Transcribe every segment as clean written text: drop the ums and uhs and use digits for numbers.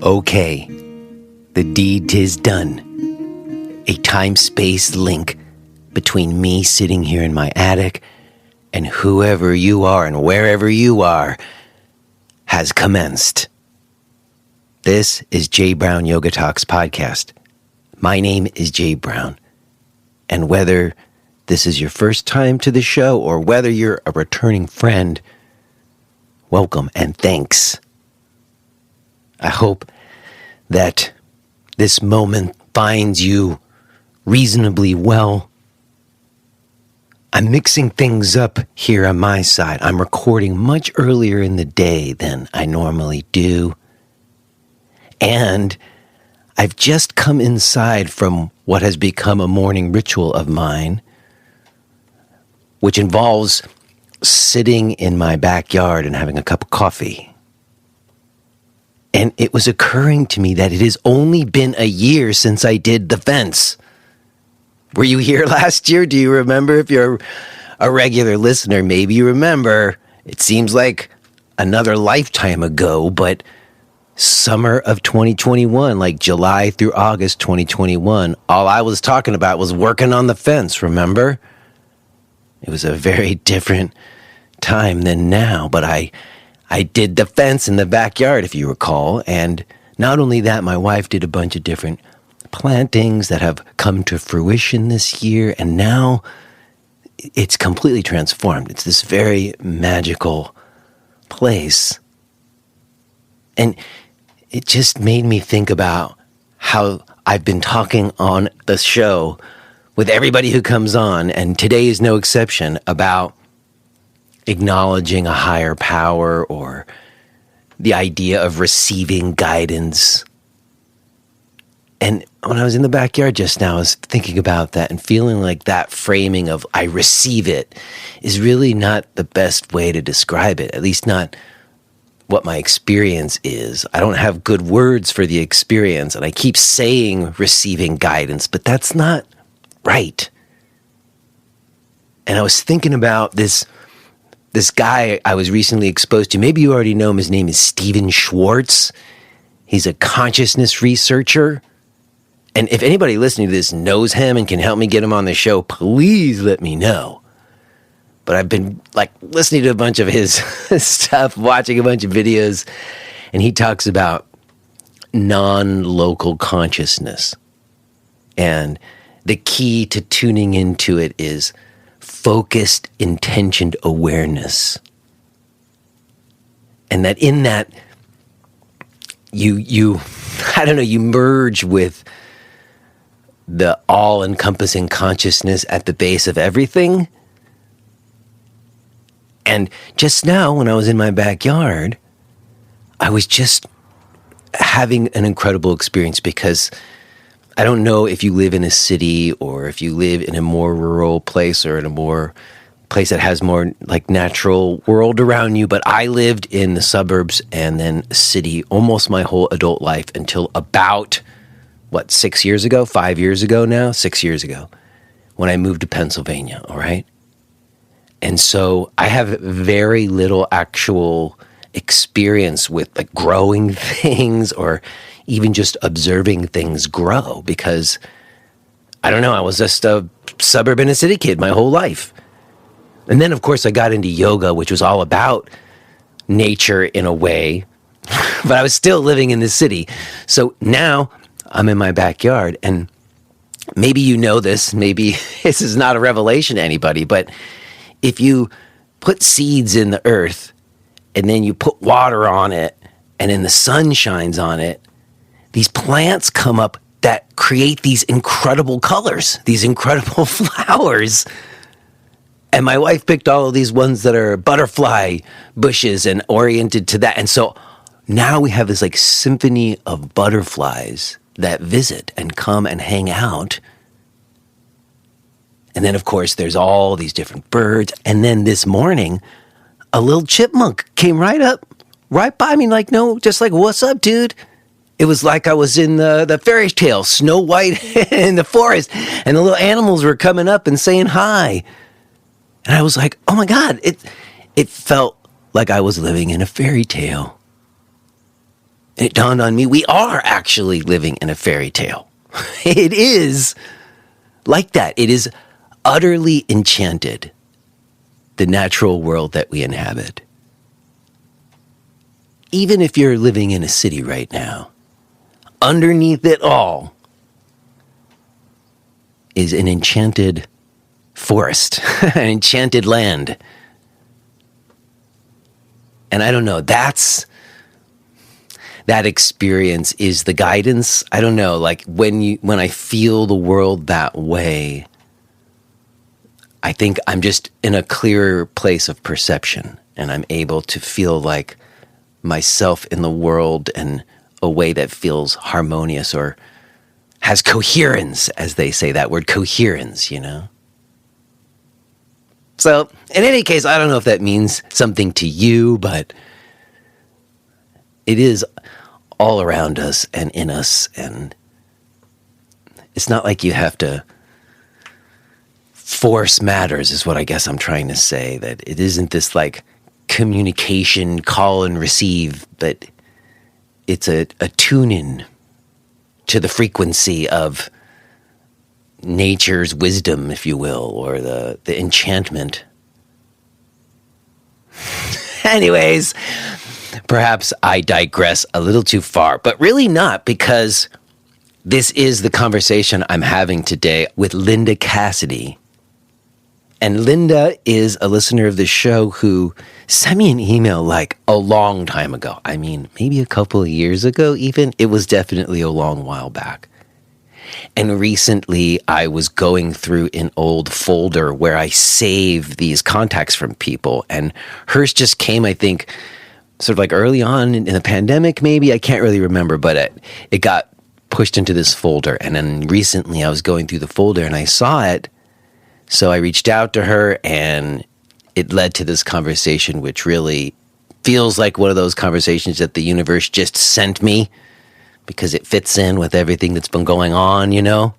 Okay, the deed 'tis done. A time-space link between me sitting here in my attic and whoever you are and wherever you are has commenced. This is Jay Brown Yoga Talks podcast. My name is Jay Brown, and whether this is your first time to the show or whether you're a returning friend, welcome and thanks. I hope that this moment finds you reasonably well. I'm mixing things up here on my side. I'm recording much earlier in the day than I normally do. And I've just come inside from what has become a morning ritual of mine, which involves sitting in my backyard and having a cup of coffee. And it was occurring to me that it has only been a year since I did the fence. Were you here last year? Do you remember? If you're a regular listener, maybe you remember. It seems like another lifetime ago, but summer of 2021, like July through August 2021, all I was talking about was working on the fence, remember? It was a very different time than now, but I did the fence in the backyard, if you recall, and not only that, my wife did a bunch of different plantings that have come to fruition this year, and now it's completely transformed. It's this very magical place. And it just made me think about how I've been talking on the show with everybody who comes on, and today is no exception, about acknowledging a higher power or the idea of receiving guidance. And when I was in the backyard just now, I was thinking about that and feeling like that framing of I receive it is really not the best way to describe it, at least not what my experience is. I don't have good words for the experience, and I keep saying receiving guidance, but that's not right. And I was thinking about this guy I was recently exposed to. Maybe you already know him. His name is Stephen Schwartz. He's a consciousness researcher. And if anybody listening to this knows him and can help me get him on the show, please let me know. But I've been listening to a bunch of his stuff, watching a bunch of videos, and he talks about non-local consciousness. And the key to tuning into it is focused, intentioned awareness. And that in that, you merge with the all-encompassing consciousness at the base of everything. And just now, when I was in my backyard, I was just having an incredible experience, because I don't know if you live in a city or if you live in a more rural place or in a more place that has more natural world around you, but I lived in the suburbs and then city almost my whole adult life until about, 6 years ago? 5 years ago now? 6 years ago, when I moved to Pennsylvania, all right? And so I have very little actual experience with growing things or even just observing things grow, because I don't know, I was just a suburb and a city kid my whole life. And then of course I got into yoga, which was all about nature in a way, but I was still living in the city. So now I'm in my backyard, and maybe you know this, maybe this is not a revelation to anybody, but if you put seeds in the earth and then you put water on it and then the sun shines on it, these plants come up that create these incredible colors, these incredible flowers. And my wife picked all of these ones that are butterfly bushes and oriented to that. And so now we have this symphony of butterflies that visit and come and hang out. And then, of course, there's all these different birds. And then this morning, a little chipmunk came right by me, what's up, dude? It was like I was in the fairy tale, Snow White in the forest, and the little animals were coming up and saying hi. And I was like, oh my God, it felt like I was living in a fairy tale. And it dawned on me, we are actually living in a fairy tale. It is like that. It is utterly enchanted, the natural world that we inhabit. Even if you're living in a city right now, underneath it all is an enchanted forest, an enchanted land. And I don't know, that experience is the guidance. I don't know, like when I feel the world that way, I think I'm just in a clearer place of perception, and I'm able to feel like myself in the world in a way that feels harmonious or has coherence, as they say, that word coherence, you know? So, in any case, I don't know if that means something to you, but it is all around us and in us, and it's not like you have to force matters, is what I guess I'm trying to say, that it isn't this like communication, call and receive, but it's a tune-in to the frequency of nature's wisdom, if you will, or the enchantment. Anyways, perhaps I digress a little too far, but really not, because this is the conversation I'm having today with Linda Cassidy. And Linda is a listener of the show who sent me an email like a long time ago. I mean, maybe a couple of years ago even. It was definitely a long while back. And recently I was going through an old folder where I save these contacts from people. And hers just came, I think, sort of like early on in the pandemic, maybe. I can't really remember, but it got pushed into this folder. And then recently I was going through the folder and I saw it. So I reached out to her, and it led to this conversation, which really feels like one of those conversations that the universe just sent me because it fits in with everything that's been going on, you know?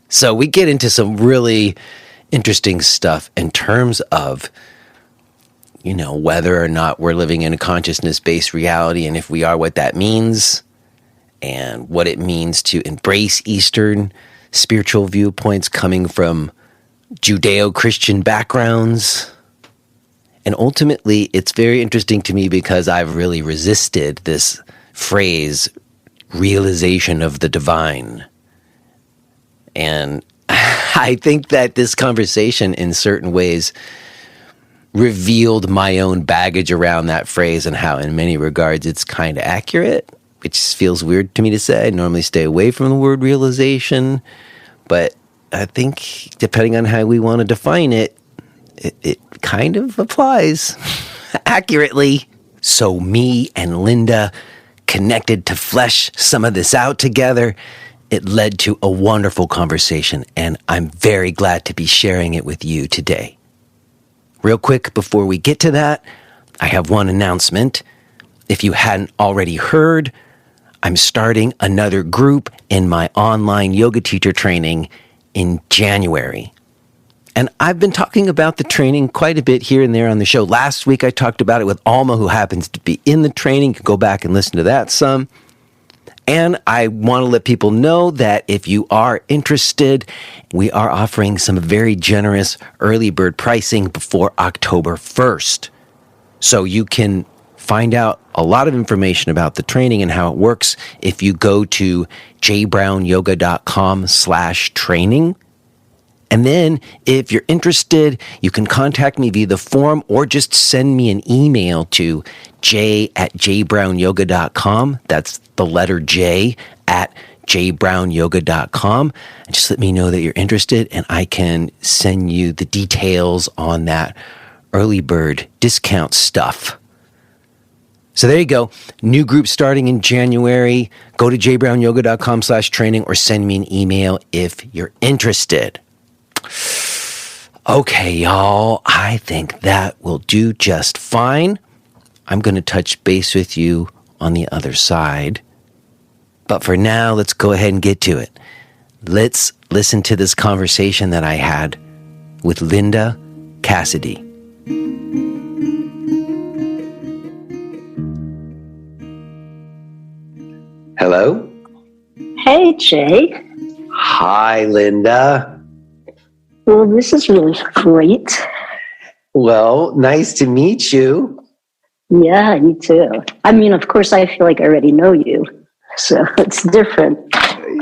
So we get into some really interesting stuff in terms of, you know, whether or not we're living in a consciousness-based reality, and if we are, what that means, and what it means to embrace Eastern spiritual viewpoints coming from Judeo-Christian backgrounds. And ultimately, it's very interesting to me because I've really resisted this phrase, realization of the divine. And I think that this conversation in certain ways revealed my own baggage around that phrase and how in many regards it's kind of accurate, which feels weird to me to say. I normally stay away from the word realization, but I think depending on how we want to define it, it kind of applies accurately. So me and Linda connected to flesh some of this out together. It led to a wonderful conversation, and I'm very glad to be sharing it with you today. Real quick, before we get to that, I have one announcement. If you hadn't already heard, I'm starting another group in my online yoga teacher training in January. And I've been talking about the training quite a bit here and there on the show. Last week I talked about it with Alma, who happens to be in the training. You can go back and listen to that some. And I want to let people know that if you are interested, we are offering some very generous early bird pricing before October 1st. So you can find out a lot of information about the training and how it works if you go to jbrownyoga.com/training. And then if you're interested, you can contact me via the forum or just send me an email to j@jbrownyoga.com. That's the letter J @jbrownyoga.com. And just let me know that you're interested, and I can send you the details on that early bird discount stuff. So there you go. New group starting in January. Go to jbrownyoga.com/training or send me an email if you're interested. Okay, y'all. I think that will do just fine. I'm going to touch base with you on the other side. But for now, let's go ahead and get to it. Let's listen to this conversation that I had with Linda Hello? Hey, Jay. Hi, Linda. Well, this is really great. Well, nice to meet you. Yeah, you too. I mean, of course, I feel like I already know you, so it's different.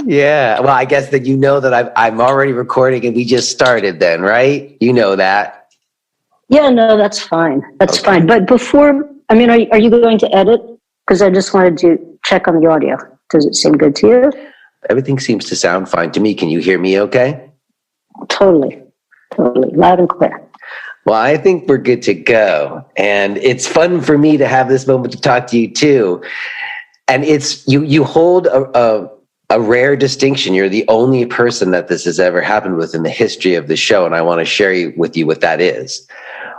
Yeah. Well, I guess that you know that I'm already recording and we just started then, right? You know that. Yeah, no, that's fine. That's Okay. fine. But before, I mean, are you going to edit? Because I just wanted to check on the audio. Does it seem good to you? Everything seems to sound fine to me. Can you hear me okay? Totally. Loud and clear. Well, I think we're good to go. And it's fun for me to have this moment to talk to you too. And it's you hold a rare distinction. You're the only person that this has ever happened with in the history of the show. And I want to share with you what that is,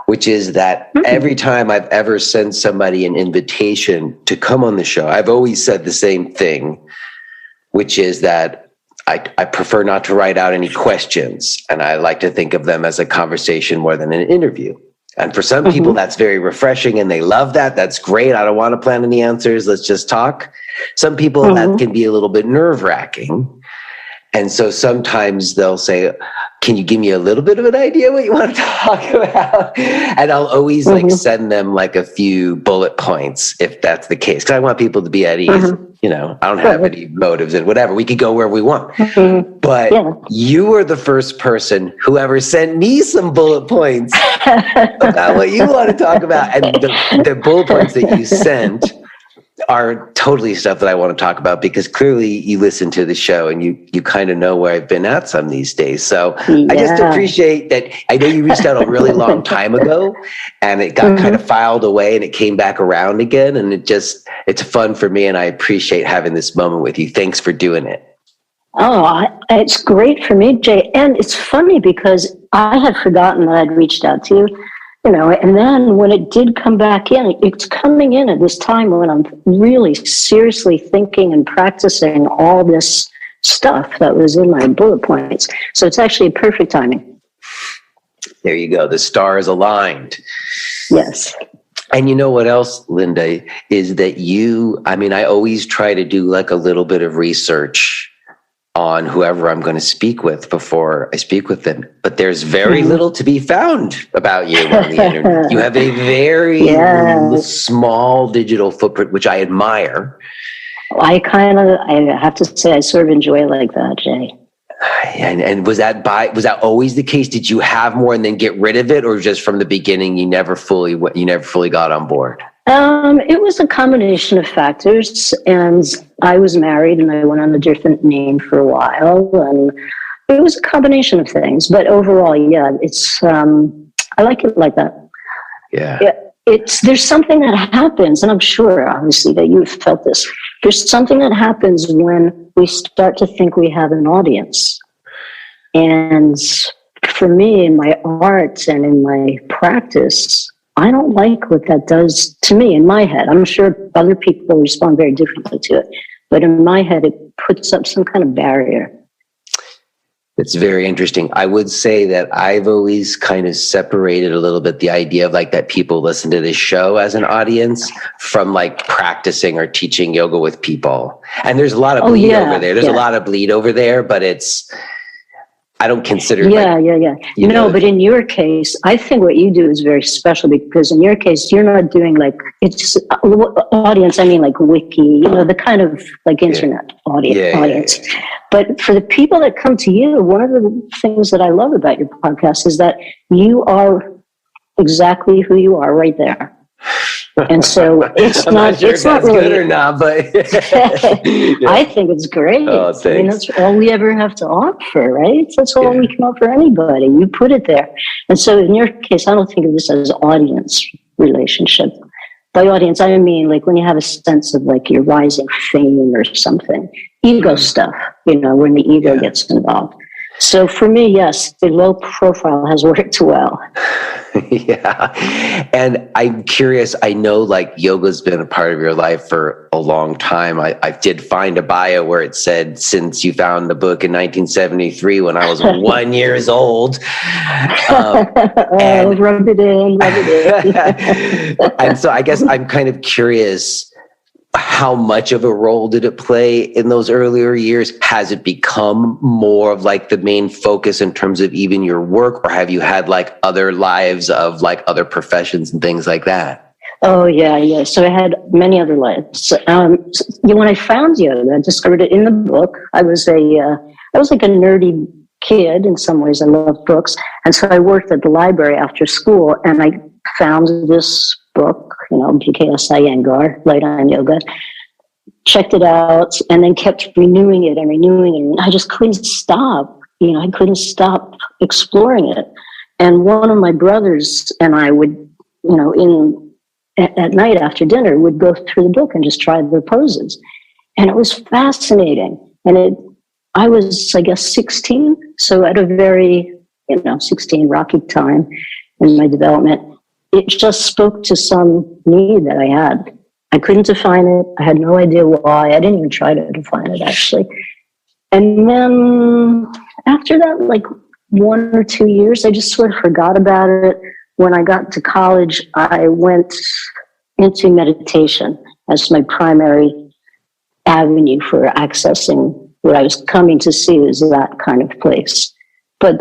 which is that every time I've ever sent somebody an invitation to come on the show, I've always said the same thing, which is that I prefer not to write out any questions, and I like to think of them as a conversation more than an interview. And for some people, that's very refreshing, and they love that. That's great. I don't want to plan any answers. Let's just talk. Some people, that can be a little bit nerve-wracking. And so sometimes they'll say, can you give me a little bit of an idea what you want to talk about? And I'll always send them like a few bullet points if that's the case. Because I want people to be at ease. You know, I don't have any motives and whatever. We could go where we want. But you were the first person who ever sent me some bullet points about what you want to talk about. And the bullet points that you sent are totally stuff that I want to talk about, because clearly you listen to the show and you kind of know where I've been at some these days. So I just appreciate that. I know you reached out a really long time ago and it got kind of filed away and it came back around again. And it's fun for me. And I appreciate having this moment with you. Thanks for doing it. Oh, it's great for me, Jay. And it's funny because I had forgotten that I'd reached out to you. You know, and then when it did come back in, it's coming in at this time when I'm really seriously thinking and practicing all this stuff that was in my bullet points. So it's actually perfect timing. There you go. The stars aligned. Yes. And you know what else, Linda, is that I always try to do like a little bit of research on whoever I'm going to speak with before I speak with them. But there's very little to be found about you on the internet. You have a very small digital footprint, which I admire. I have to say, I sort of enjoy it like that, Jay. And was that always the case? Did you have more and then get rid of it, or just from the beginning you never fully got on board? It was a combination of factors, and I was married and I went on a different name for a while, and it was a combination of things. But overall, yeah, it's I like it like that. Yeah. There's something that happens, and I'm sure, obviously, that you've felt this. There's something that happens when we start to think we have an audience. And for me, in my art and in my practice, I don't like what that does to me in my head. I'm sure other people respond very differently to it. But in my head, it puts up some kind of barrier. It's very interesting. I would say that I've always kind of separated a little bit the idea of like that people listen to this show as an audience from like practicing or teaching yoga with people. And there's a lot of bleed over there. There's a lot of bleed over there, but I don't consider But in your case, I think what you do is very special, because in your case, you're not doing like, it's audience, I mean like wiki, the kind of like internet audience. But for the people that come to you, one of the things that I love about your podcast is that you are exactly who you are right there. And so it's not really good or not, but I think it's great. Oh, thanks. I mean, that's all we ever have to offer, right? That's all we can offer anybody. You put it there. And so in your case, I don't think of this as audience relationship. By audience, I mean like when you have a sense of like your rising fame or something, ego stuff, when the ego gets involved. So for me, yes, the low profile has worked well. Yeah. And I'm curious, I know like yoga's been a part of your life for a long time. I did find a bio where it said, since you found the book in 1973 when I was 1 year old. Rub it in. And so I guess I'm kind of curious, how much of a role did it play in those earlier years? Has it become more of like the main focus in terms of even your work, or have you had like other lives of like other professions and things like that? Oh yeah. So I had many other lives. When I found yoga, I discovered it in the book. I was like a nerdy kid in some ways. I loved books, and so I worked at the library after school, and I found this book, BKS Iyengar, Light on Yoga. Checked it out, and then kept renewing it. And I just couldn't stop. I couldn't stop exploring it. And one of my brothers and I would, at night after dinner, would go through the book and just try the poses. And it was fascinating. And I was, I guess, 16. So at a very, 16 rocky time in my development, it just spoke to some need that I had. I couldn't define it. I had no idea why. I didn't even try to define it, actually. And then after that, like 1 or 2 years, I just sort of forgot about it. When I got to college, I went into meditation as my primary avenue for accessing what I was coming to see as that kind of place. But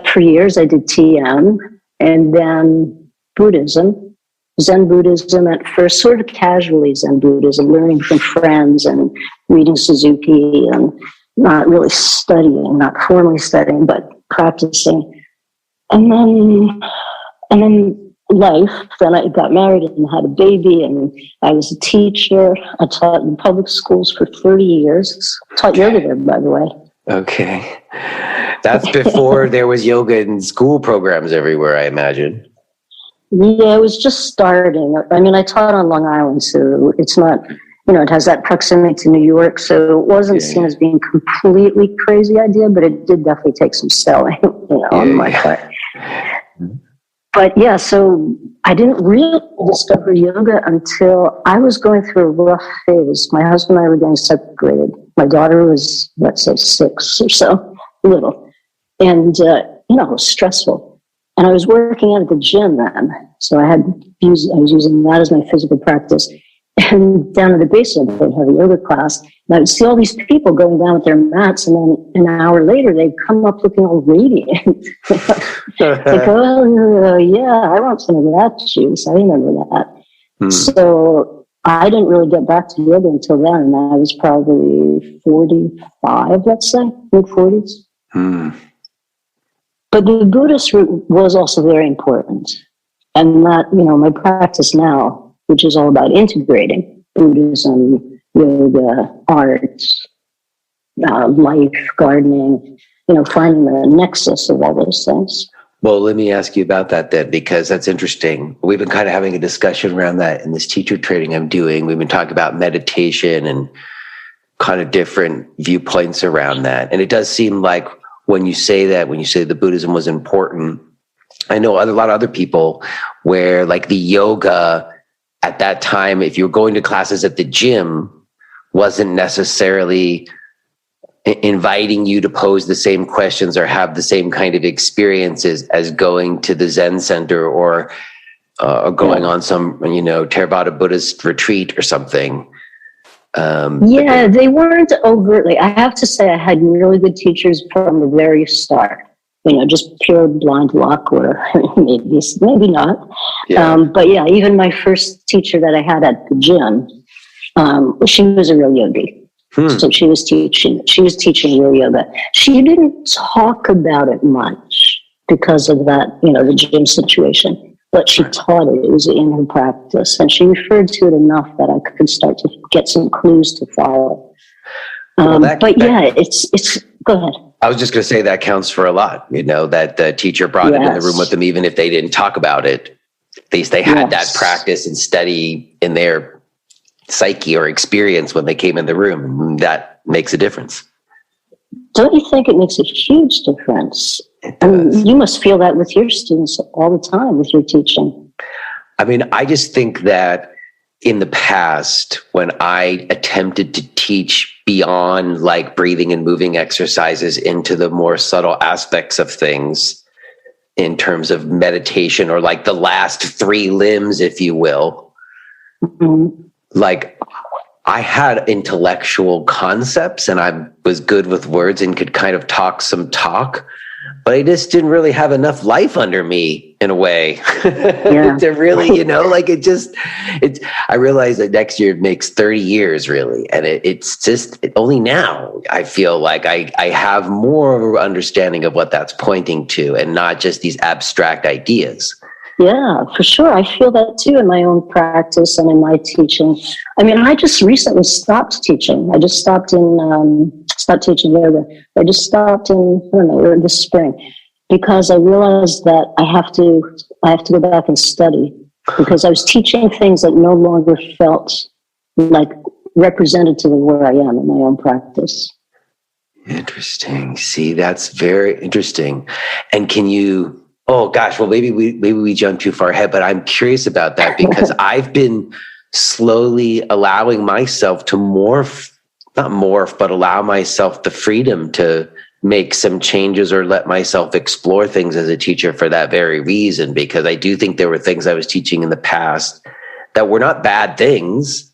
for years, I did TM and then Buddhism, Zen Buddhism at first, sort of casually Zen Buddhism, learning from friends and reading Suzuki and not really studying, not formally studying, but practicing. And then life, then I got married and had a baby, and I was a teacher. I taught in public schools for 30 years. Taught yoga there, by the way. Okay. That's before there was yoga in school programs everywhere, I imagine. Yeah, it was just starting. I mean, I taught on Long Island, so it's not, it has that proximity to New York, so it wasn't seen as being a completely crazy idea, but it did definitely take some selling, on my part. But yeah, so I didn't really discover yoga until I was going through a rough phase. My husband and I were getting separated. My daughter was, let's say, 6 or so, little. And, it was stressful. And I was working out at the gym then. So I was using that as my physical practice. And down at the basement, they'd have a yoga class. And I would see all these people going down with their mats. And then an hour later, they'd come up looking all radiant. Like, oh, yeah, I want some of that juice. I remember that. So I didn't really get back to yoga until then. And I was probably 45, let's say, mid-40s. But the Buddhist route was also very important. And that, my practice now, which is all about integrating Buddhism, yoga, art, life, gardening, finding the nexus of all those things. Well, let me ask you about that then, because that's interesting. We've been kind of having a discussion around that in this teacher training I'm doing. We've been talking about meditation and kind of different viewpoints around that. And it does seem like when you say the Buddhism was important, I know a lot of other people where like the yoga at that time, if you were going to classes at the gym, wasn't necessarily inviting you to pose the same questions or have the same kind of experiences as going to the Zen center or going on some, Theravada Buddhist retreat or something. They weren't overtly. I have to say I had really good teachers from the very start. Just pure blind luck, or maybe not. Yeah. But yeah, even my first teacher that I had at the gym, she was a real yogi. So she was teaching real yoga. She didn't talk about it much because of that, the gym situation. But she taught it. It was in her practice, and she referred to it enough that I could start to get some clues to follow. It's. Go ahead. I was just going to say that counts for a lot. That the teacher brought it in the room with them, even if they didn't talk about it. At least they had that practice and study in their psyche or experience when they came in the room. That makes a difference. Don't you think it makes a huge difference? You must feel that with your students all the time with your teaching. I mean, I just think that in the past, when I attempted to teach beyond like breathing and moving exercises into the more subtle aspects of things in terms of meditation or like the last 3 limbs, if you will, like I had intellectual concepts and I was good with words and could kind of talk some talk, but I just didn't really have enough life under me in a way to really, like I realized that next year it makes 30 years really. And it's just only now I feel like I have more of an understanding of what that's pointing to and not just these abstract ideas. Yeah, for sure. I feel that too in my own practice and in my teaching. I mean, I just recently stopped teaching. I just stopped teaching yoga. I just stopped this spring because I realized that I have to go back and study because I was teaching things that no longer felt like representative of where I am in my own practice. Interesting. See, that's very interesting. And can you? Oh gosh, well maybe we jumped too far ahead, but I'm curious about that because I've been slowly allowing myself to not morph, but allow myself the freedom to make some changes or let myself explore things as a teacher for that very reason, because I do think there were things I was teaching in the past that were not bad things,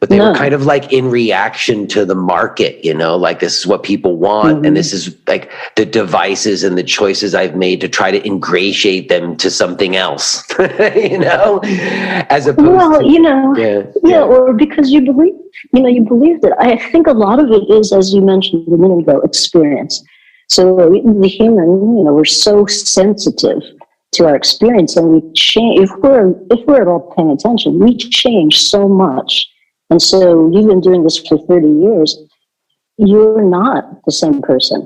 but they were kind of like in reaction to the market, like this is what people want. Mm-hmm. And this is like the devices and the choices I've made to try to ingratiate them to something else, as opposed to, or because you believe that. I think a lot of it is, as you mentioned a minute ago, experience. So the human, we're so sensitive to our experience and we change. If we're at all paying attention, we change so much. And so you've been doing this for 30 years. You're not the same person.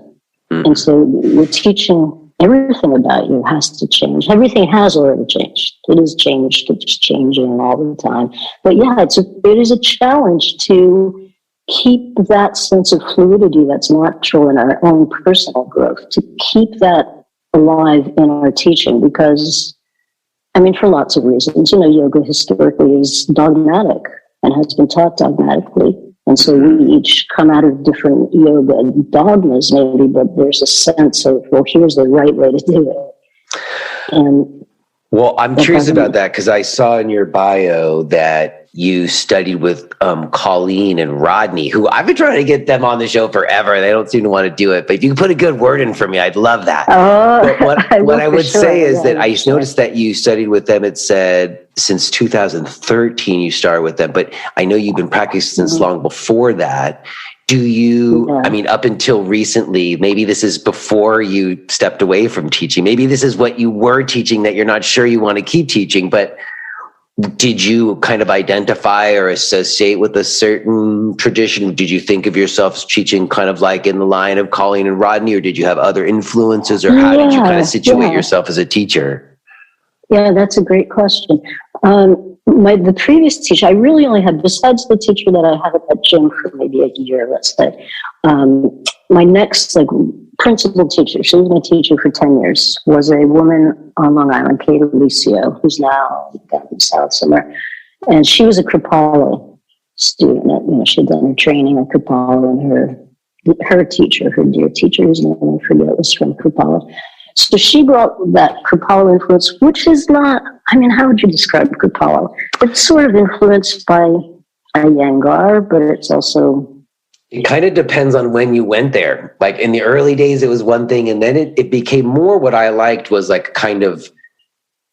Mm-hmm. And so we're teaching everything about you has to change. Everything has already changed. It is changed. It's changing all the time. But it is a challenge to keep that sense of fluidity that's natural in our own personal growth, to keep that alive in our teaching because, for lots of reasons, yoga historically is dogmatic and has been taught dogmatically. And so we each come out of different yoga dogmas maybe, but there's a sense of, well, here's the right way to do it. And well, I'm curious about that because I saw in your bio that you studied with Colleen and Rodney, who I've been trying to get them on the show forever. They don't seem to want to do it, but if you can put a good word in for me, I'd love that. What I would say is that I noticed that you studied with them. It said since 2013 you started with them, but I know you've been practicing since long before that. Do you, up until recently, maybe this is before you stepped away from teaching. Maybe this is what you were teaching that you're not sure you want to keep teaching, but did you kind of identify or associate with a certain tradition? Did you think of yourself as teaching kind of like in the line of Colleen and Rodney, or did you have other influences, or how did you kind of situate yourself as a teacher? Yeah, that's a great question. The previous teacher, I really only had, besides the teacher that I had at that gym for maybe a year, let's say, my next principal teacher, she was my teacher for 10 years, was a woman on Long Island, Kate Alicio, who's now down in the South somewhere. And she was a Kripalu student. She had done her training at Kripalu, and her teacher, her dear teacher, whose name I forget, was from Kripalu. So she brought that Kripalu influence, which is not, how would you describe Kripalu? It's sort of influenced by Iyengar, but it's also... It kind of depends on when you went there. Like in the early days, it was one thing, and then it became more what I liked was like kind of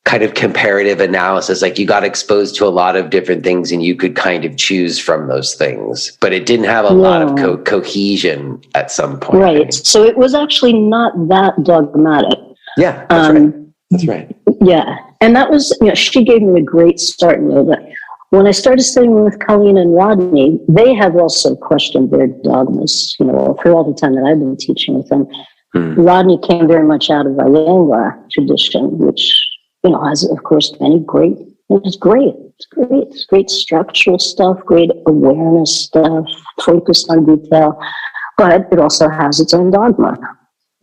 comparative analysis. Like you got exposed to a lot of different things and you could kind of choose from those things, but it didn't have a lot of cohesion at some point. Right. So it was actually not that dogmatic. Yeah, that's right. That's right. Yeah. And that was, she gave me a great start in yoga. When I started studying with Colleen and Rodney, they have also questioned their dogmas, for all the time that I've been teaching with them. Rodney came very much out of Iyengar tradition, which, has, of course, many great, it's great. It's great structural stuff, great awareness stuff, focused on detail, but it also has its own dogma.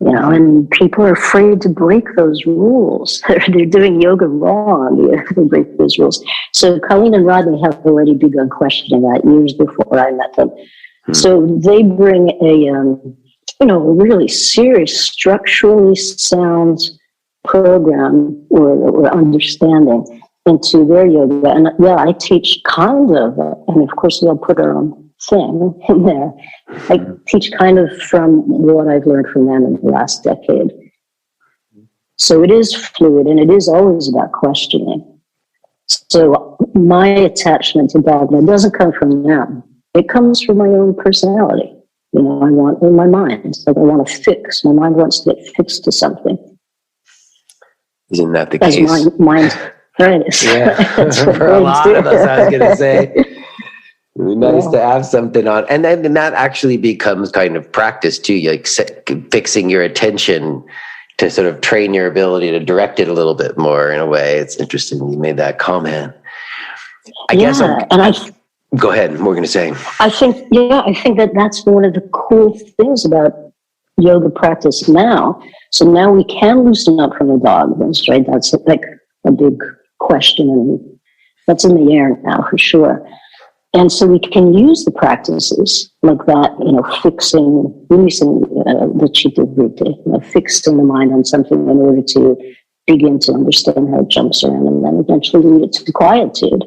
And people are afraid to break those rules. They're doing yoga wrong. They break those rules. So Colleen and Rodney have already begun questioning that years before I met them. So they bring a really serious, structurally sound program or understanding into their yoga. And yeah, I teach kind of, and of course they'll put our own thing in there. I teach kind of from what I've learned from them in the last decade. So it is fluid, and it is always about questioning. So my attachment to dogma doesn't come from them. It comes from my own personality. I want in my mind, like I want to fix. My mind wants to get fixed to something. Isn't that the case? That's my mind. Right. Yeah. For a lot of us, I was going to say, it'd be nice to have something on. And then that actually becomes kind of practice too, like fixing your attention to sort of train your ability to direct it a little bit more in a way. It's interesting you made that comment. I guess go ahead. What were you going to say? I think that that's one of the cool things about yoga practice now. So now we can loosen up from the dogmas, right? That's like a big question, and that's in the air now for sure. And so we can use the practices like that, releasing the chitta vritti, fixing the mind on something in order to begin to understand how it jumps around, and then eventually lead it to quietude.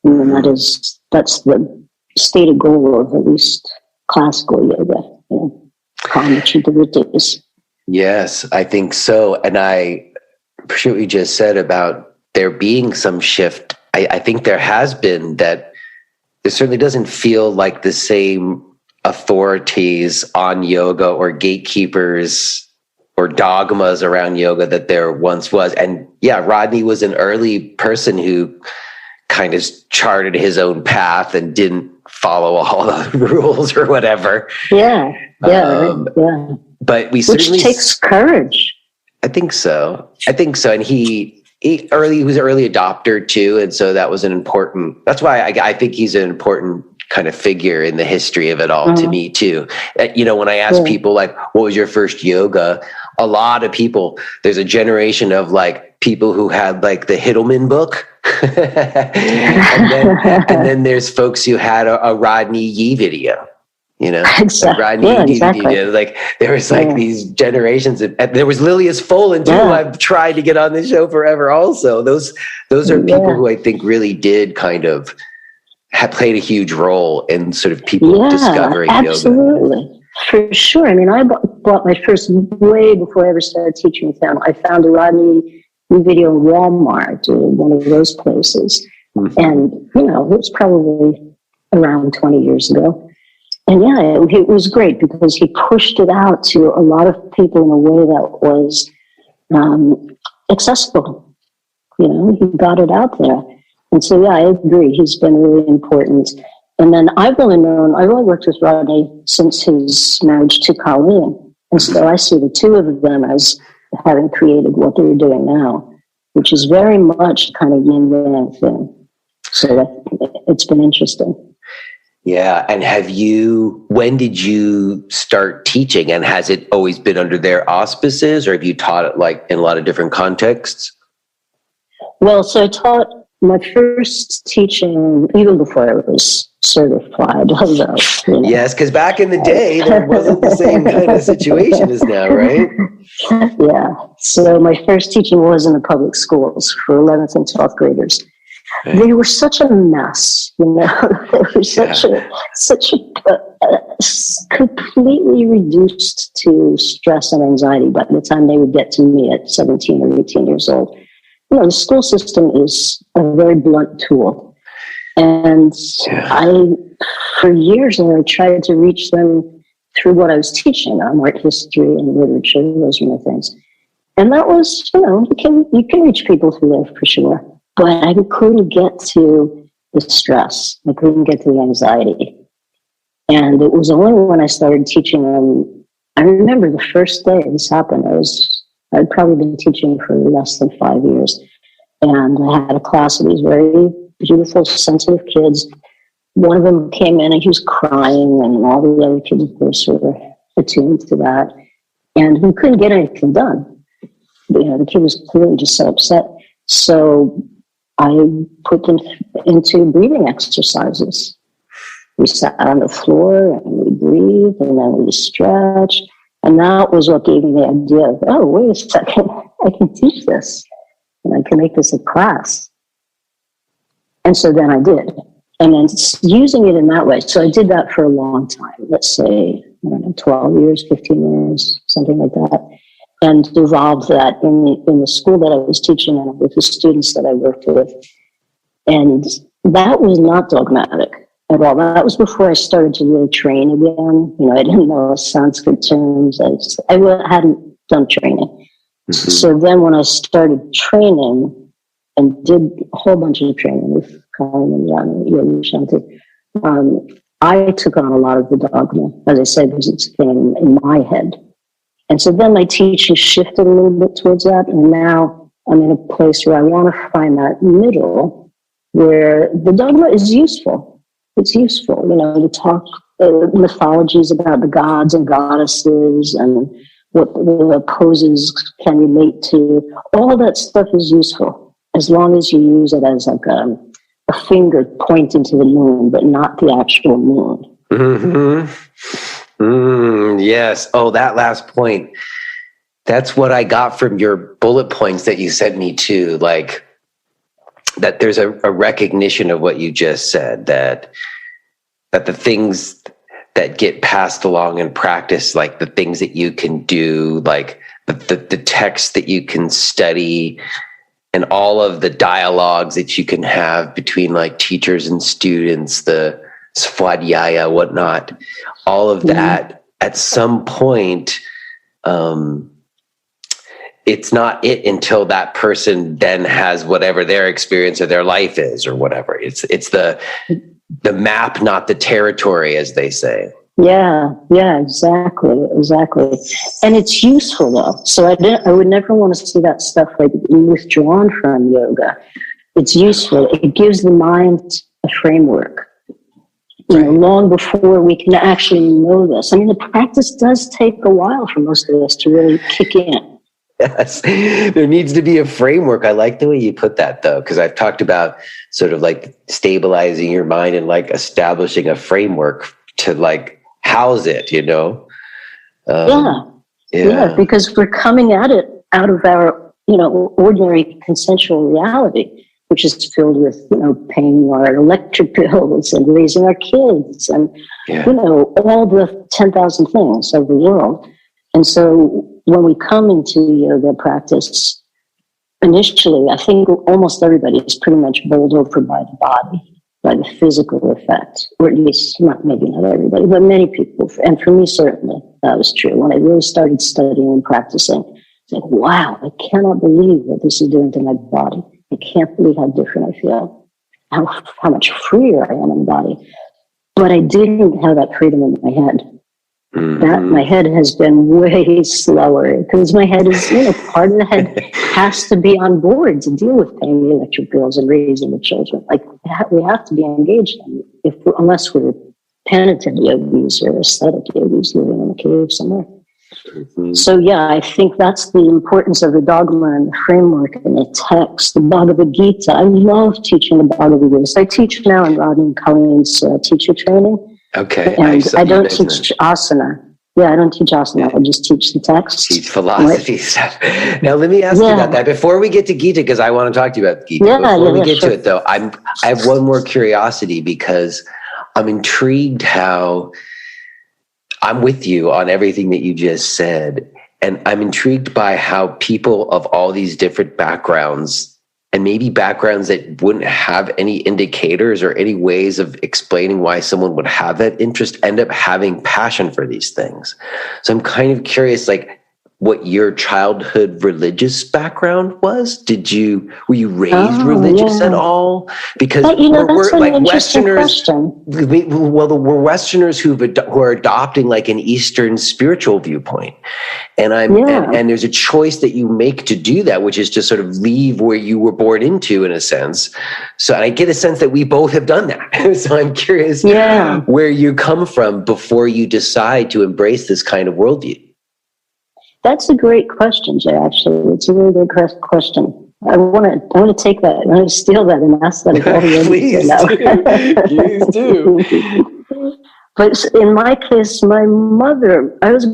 And that's the stated goal of at least classical yoga, calm the chitta vrittis. Yes, I think so. And I appreciate what you just said about there being some shift. I think there has been that. It certainly doesn't feel like the same authorities on yoga or gatekeepers or dogmas around yoga that there once was. And yeah, Rodney was an early person who kind of charted his own path and didn't follow all the rules or whatever. Yeah. But which takes courage. I think so. And he was an early adopter too, and so that was that's why I think he's an important kind of figure in the history of it all to me too. When I ask people like, what was your first yoga? A lot of people, there's a generation of like people who had like the Hittleman book. and then there's folks who had a Rodney Yee video. Exactly. Like there was like these generations, and there was Lilias Folan too. I've tried to get on this show forever. Also, those are people who I think really did kind of played a huge role in sort of people discovering absolutely. Yoga. For sure. I mean, I bought my first way before I ever started teaching with them. I found a Rodney video in Walmart, or one of those places, and it was probably around 20 years ago. And it was great because he pushed it out to a lot of people in a way that was accessible. He got it out there. And so, I agree. He's been really important. And then I've only worked with Rodney since his marriage to Colleen. And so I see the two of them as having created what they're doing now, which is very much kind of yin-yang thing. So it's been interesting. Yeah. And when did you start teaching, and has it always been under their auspices, or have you taught it like in a lot of different contexts? Well, so I taught my first teaching even before I was certified. Yes, because back in the day, there wasn't the same kind of situation as now, right? Yeah. So my first teaching was in the public schools for 11th and 12th graders. Right. They were such a mess, They were such a completely reduced to stress and anxiety by the time they would get to me at 17 or 18 years old. The school system is a very blunt tool. And for years, I tried to reach them through what I was teaching on art history and literature, those kind of things. And that was, you can reach people through there for sure. But I couldn't get to the stress. I couldn't get to the anxiety. And it was only when I started teaching them. I remember the first day this happened. I'd probably been teaching for less than 5 years. And I had a class of these very beautiful, sensitive kids. One of them came in and he was crying, and all the other kids, of course, were attuned to that. And we couldn't get anything done. The kid was clearly just so upset. So I put them into breathing exercises. We sat on the floor and we breathed, and then we stretched. And that was what gave me the idea of, wait a second, I can teach this. And I can make this a class. And so then I did. And then using it in that way. So I did that for a long time. Let's say, I don't know, 12 years, 15 years, something like that. And evolved that in the school that I was teaching and with the students that I worked with. And that was not dogmatic at all. That was before I started to really train again. I didn't know Sanskrit terms. I hadn't done training. Mm-hmm. So then when I started training and did a whole bunch of training with Colin and Yogi Shanti, I took on a lot of the dogma, as I said, because it's a thing in my head. And so then my teaching shifted a little bit towards that. And now I'm in a place where I want to find that middle where the dogma is useful. It's useful, to talk mythologies about the gods and goddesses and what the poses can relate to. All that stuff is useful as long as you use it as like a finger pointing to the moon, but not the actual moon. Mm-hmm. Yes. Oh, that last point. That's what I got from your bullet points that you sent me too. Like that there's a recognition of what you just said, that the things that get passed along in practice, like the things that you can do, like the text that you can study, and all of the dialogues that you can have between like teachers and students, the svadhyaya, whatnot, all of that, at some point, it's not it until that person then has whatever their experience of their life is or whatever. It's the map, not the territory, as they say. Yeah, exactly. And it's useful though. So I would never want to see that stuff like withdrawn from yoga. It's useful. It gives the mind a framework. Long before we can actually know this. I mean, the practice does take a while for most of us to really kick in. Yes, there needs to be a framework. I like the way you put that, though, because I've talked about sort of like stabilizing your mind and like establishing a framework to like house it, Yeah, because we're coming at it out of our, ordinary consensual reality, which is filled with, paying our electric bills and raising our kids and, all the 10,000 things of the world. And so when we come into yoga practice, initially, I think almost everybody is pretty much bowled over by the body, by the physical effect, or at least maybe not everybody, but many people. And for me, certainly, that was true. When I really started studying and practicing, it's like, wow, I cannot believe what this is doing to my body. I can't believe how different I feel, how much freer I am in the body. But I didn't have that freedom in my head. Mm-hmm. That my head has been way slower because my head is, part of the head has to be on board to deal with paying the electric bills and raising the children. Like we have to be engaged in it unless we're penitent yogis or ascetic yogis living in a cave somewhere. Mm-hmm. So I think that's the importance of the dogma and the framework and the text, the Bhagavad Gita. I love teaching the Bhagavad Gita. So I teach now in Rodney and Colleen's teacher training. Okay. And I don't teach asana. Yeah, I don't teach asana. I just teach the text. Teach philosophy stuff. Now, let me ask you about that. Before we get to Gita, because I want to talk to you about Gita. Before we get to it, though, I have one more curiosity because I'm intrigued how I'm with you on everything that you just said. And I'm intrigued by how people of all these different backgrounds and maybe backgrounds that wouldn't have any indicators or any ways of explaining why someone would have that interest end up having passion for these things. So I'm kind of curious, like, what your childhood religious background was. Were you raised religious at all? Because we're like Westerners. We're Westerners who are adopting like an Eastern spiritual viewpoint, and and there's a choice that you make to do that, which is to sort of leave where you were born into, in a sense. So I get a sense that we both have done that. So I'm curious where you come from before you decide to embrace this kind of worldview. That's a great question, Jay, actually. It's a really good question. I want to take that. I want to steal that and ask that of all the Please do. But in my case, my mother, I was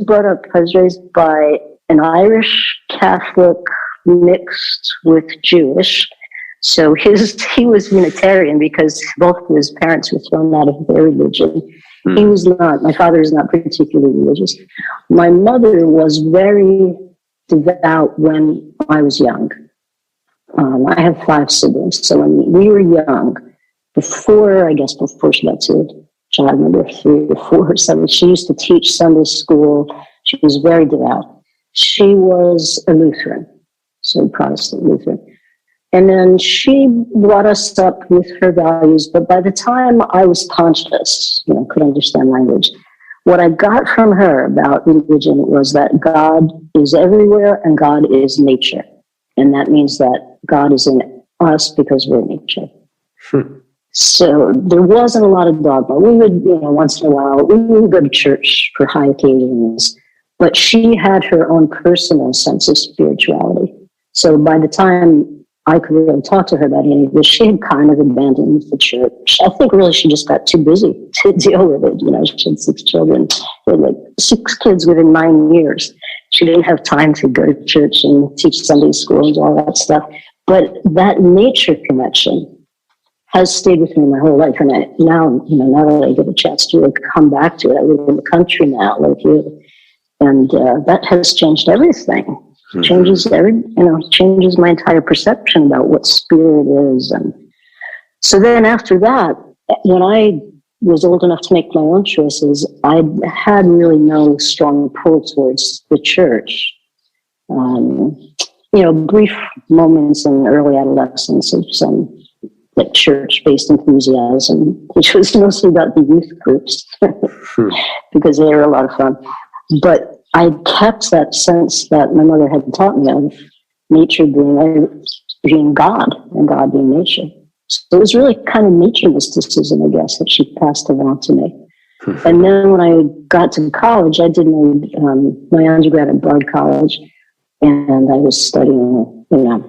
raised by an Irish Catholic mixed with Jewish So he was Unitarian because both of his parents were thrown out of their religion. He was not. My father is not particularly religious. My mother was very devout when I was young. I have 5 siblings, so when we were young, before she got to child number 3 or 4 or something, she used to teach Sunday school. She was very devout. She was a Lutheran, so Protestant Lutheran. And then she brought us up with her values, but by the time I was conscious, could understand language, what I got from her about religion was that God is everywhere and God is nature. And that means that God is in us because we're nature. So there wasn't a lot of dogma. We would, once in a while, we would go to church for high occasions, but she had her own personal sense of spirituality. So by the time I could really talk to her about any of this, she had kind of abandoned the church. I think really she just got too busy to deal with it. She had 6 children, like 6 kids within 9 years. She didn't have time to go to church and teach Sunday school and all that stuff. But that nature connection has stayed with me my whole life. And now that I get a chance to come back to it, I live in the country now, like you, and that has changed everything. Changes changes my entire perception about what spirit is. And so then after that, when I was old enough to make my own choices, I had really no strong pull towards the church. Brief moments in early adolescence of some like church-based enthusiasm, which was mostly about the youth groups because they were a lot of fun. But I kept that sense that my mother had taught me of nature being God and God being nature. So it was really kind of nature mysticism, I guess, that she passed along to me. And then when I got to college, I did my undergrad at Bard College, and I was studying, not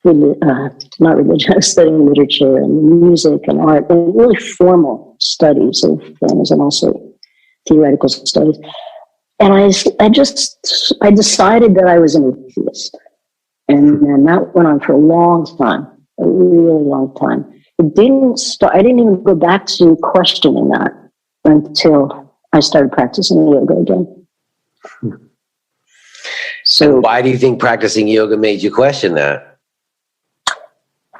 religion, I was studying literature and music and art, and really formal studies of things, and also theoretical studies. And I decided that I was an atheist. And that went on for a long time, a really long time. It didn't start, I didn't even go back to questioning that until I started practicing yoga again. So why do you think practicing yoga made you question that?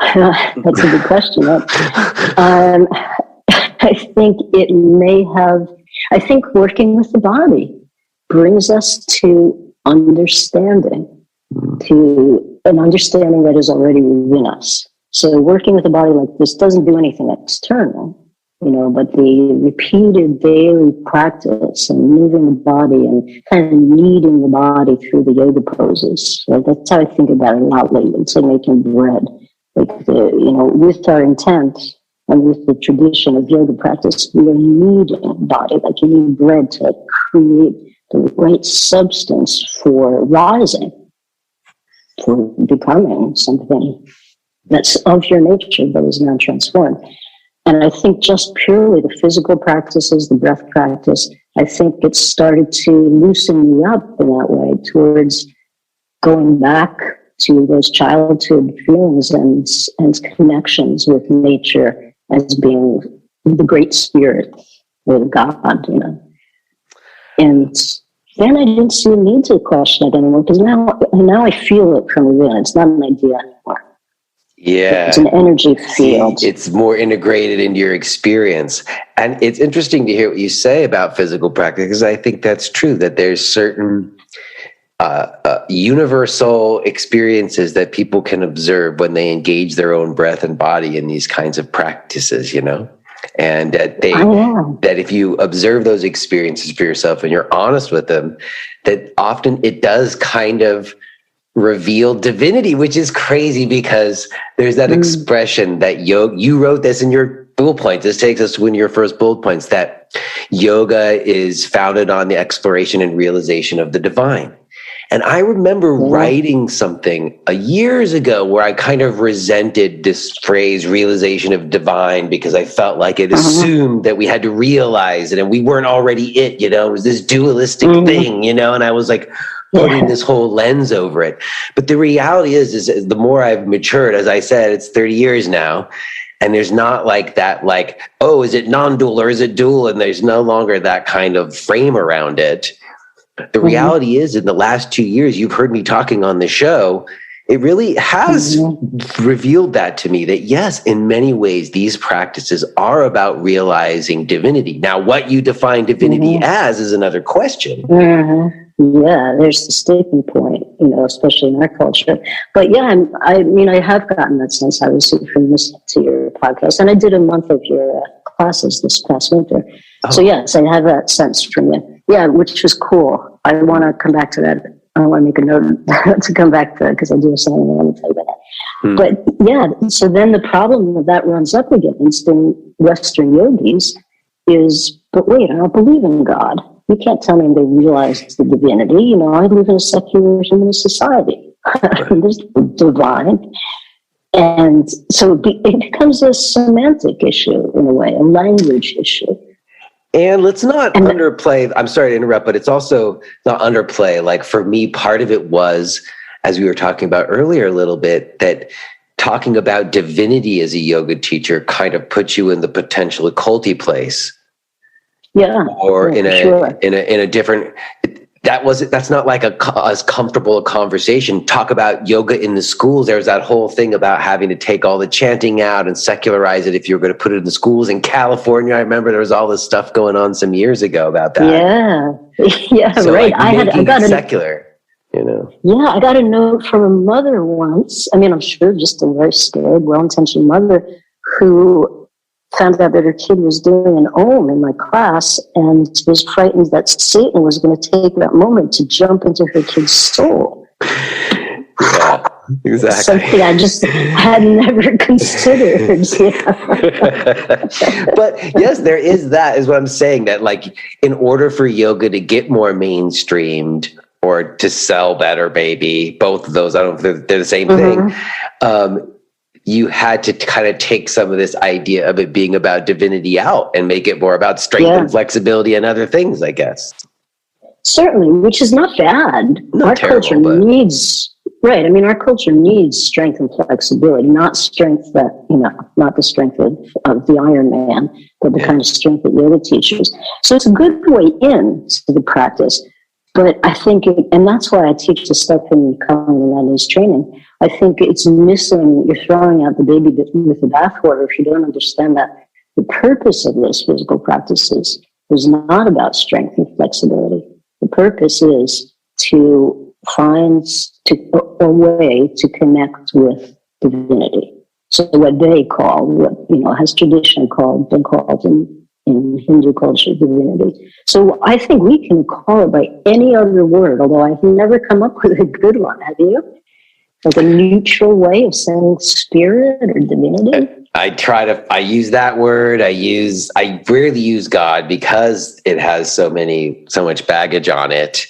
That's a good question. I think it may have, I think working with the body brings us to understanding, to an understanding that is already within us. So working with a body like this doesn't do anything external, but the repeated daily practice and moving the body and kind of kneading the body through the yoga poses. So that's how I think about it a lot lately. It's like making bread, with our intent and with the tradition of yoga practice, we are kneading the body like you need bread to create the right substance for rising, for becoming something that's of your nature but is now transformed. And I think just purely the physical practices, the breath practice, I think it started to loosen me up in that way towards going back to those childhood feelings and connections with nature as being the great spirit or God, And then I didn't see a need to question it anymore because now I feel it from within. It's not an idea anymore. Yeah. It's an energy field. It's more integrated into your experience. And it's interesting to hear what you say about physical practice, because I think that's true, that there's certain universal experiences that people can observe when they engage their own breath and body in these kinds of practices, and that if you observe those experiences for yourself and you're honest with them, that often it does kind of reveal divinity, which is crazy because there's that expression that you wrote this in your bullet points. This takes us to one of your first bullet points, that yoga is founded on the exploration and realization of the divine. And I remember writing something years ago where I kind of resented this phrase, realization of divine, because I felt like it assumed that we had to realize it and we weren't already it, it was this dualistic thing, and I was like, putting this whole lens over it. But the reality is the more I've matured, as I said, it's 30 years now. And there's not like that, like, oh, is it non-dual or is it dual? And there's no longer that kind of frame around it. The reality is, in the last 2 years, you've heard me talking on the show, it really has revealed that to me, that yes, in many ways, these practices are about realizing divinity. Now, what you define divinity as is another question. Yeah, there's the sticking point, especially in our culture. But yeah, I have gotten that sense, obviously, from listening to your podcast. And I did a month of your classes this past winter. Oh. So yes, I have that sense from you. Yeah, which was cool. I want to come back to that. I want to make a note to come back to that, because I do have something I want to tell you about that. But yeah, so then the problem that runs up against in Western yogis is, but wait, I don't believe in God. You can't tell me they realize the divinity. I live in a secular humanist society. There's no divine. And so it becomes a semantic issue in a way, a language issue. And let's not underplay, I'm sorry to interrupt, but it's also not underplay. Like for me, part of it was, as we were talking about earlier a little bit, that talking about divinity as a yoga teacher kind of puts you in the potential occulty place. Yeah. Or in a different, that's not like as comfortable a conversation. Talk about yoga in the schools. There was that whole thing about having to take all the chanting out and secularize it if you were going to put it in the schools in California. I remember there was all this stuff going on some years ago about that. Yeah, so right. Like I got secular. Yeah, I got a note from a mother once. I'm sure just a very scared, well-intentioned mother who found out that her kid was doing an Om in my class and was frightened that Satan was going to take that moment to jump into her kid's soul. Yeah, exactly. Something I just had never considered. But yes, there is that, is what I'm saying, that like in order for yoga to get more mainstreamed or to sell better, maybe, both of those, I don't know if they're the same thing, you had to kind of take some of this idea of it being about divinity out and make it more about strength and flexibility and other things, I guess. Certainly, which is not bad. Not our terrible, culture needs, right. Our culture needs strength and flexibility, not strength that, not the strength of the Iron Man, but the kind of strength that yoga teaches. So it's a good way in to the practice. But I think, and that's why I teach the stuff in Sushumna Nadi's training, I think it's missing, you're throwing out the baby with the bathwater if you don't understand that the purpose of those physical practices is not about strength and flexibility. The purpose is to find a way to connect with divinity. So what they call, has traditionally been called in Hindu culture, divinity. So I think we can call it by any other word, although I've never come up with a good one. Have you? Like a neutral way of saying spirit or divinity? I use that word. I rarely use God because it has so much baggage on it.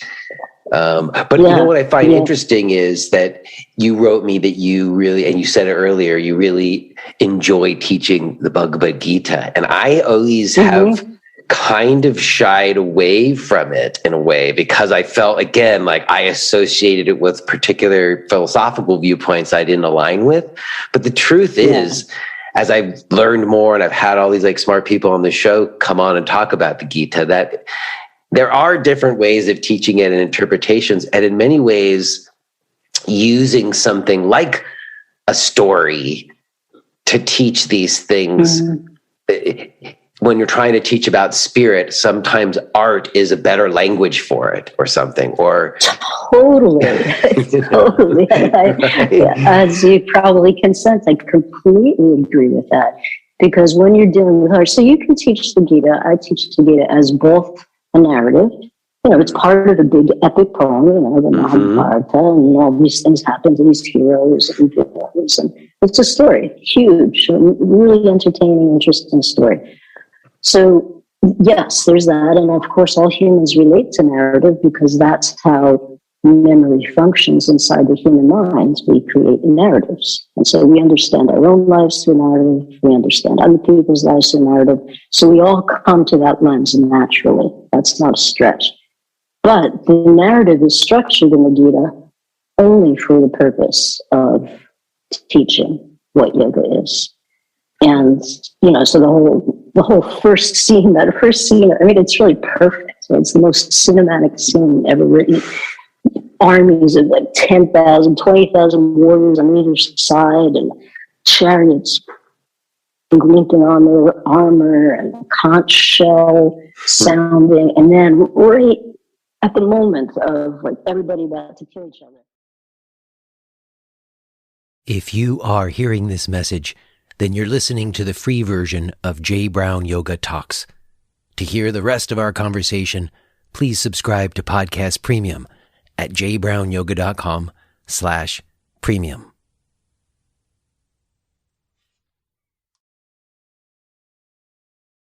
But what I find interesting is that you wrote me that you really, and you said it earlier, you really enjoy teaching the Bhagavad Gita. And I always have kind of shied away from it in a way, because I felt, again, like I associated it with particular philosophical viewpoints I didn't align with. But the truth is, as I've learned more and I've had all these like smart people on the show come on and talk about the Gita, that there are different ways of teaching it and interpretations. And in many ways, using something like a story to teach these things. When you're trying to teach about spirit, sometimes art is a better language for it or something, or totally. As you probably can sense, I completely agree with that, because when you're dealing with art, so you can teach the Gita, I teach the Gita as both a narrative, it's part of a big epic poem, the Mahabharata, and all these things happen to these heroes and villains, and it's a story, huge, really entertaining, interesting story. So, yes, there's that. And of course, all humans relate to narrative because that's how memory functions inside the human mind. We create narratives. And so we understand our own lives through narrative. We understand other people's lives through narrative. So we all come to that lens naturally. That's not a stretch. But the narrative is structured in the Gita only for the purpose of teaching what yoga is. And, so the whole first scene, I mean, it's really perfect. So it's the most cinematic scene ever written. Armies of like 10,000, 20,000 warriors on either side, and chariots glinting on their armor, and conch shell sounding, and then right at the moment of like everybody about to kill each other. If you are hearing this message, then you're listening to the free version of J. Brown Yoga Talks. To hear the rest of our conversation, please subscribe to Podcast Premium at jbrownyoga.com/premium.